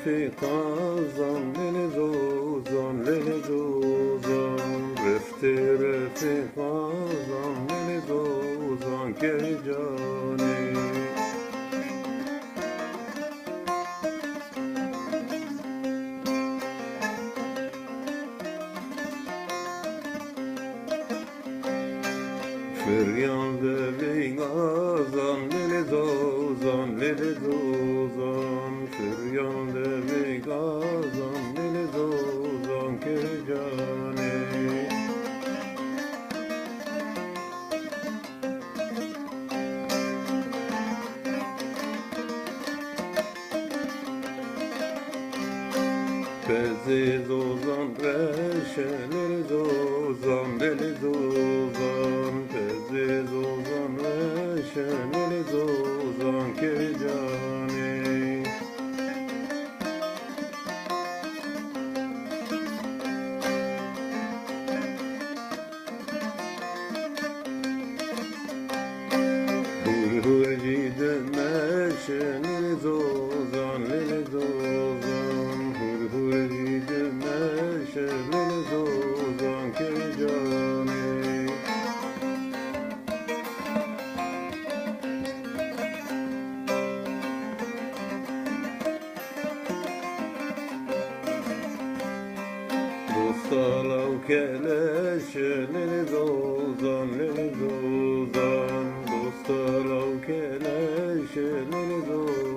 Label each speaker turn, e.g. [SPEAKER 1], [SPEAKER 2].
[SPEAKER 1] رفیقازم لیلی دوزم لیلی دوزم رفتی رفیقازم لیلی دوزم که جانی فریاد بیگازم لیلی دوزم لیلی دوزم فریاد بیگازم لیلی دوزم که جانی Pezi dozan reşe lili dozan lili dozan Pezi dozan reşe lili dozan ke cani Huy huy cide meşe lili dozan lili dozan Şerlili dozan ke cani Dostalav keleşe lili dozan lili dozan Dostalav keleşe lili dozan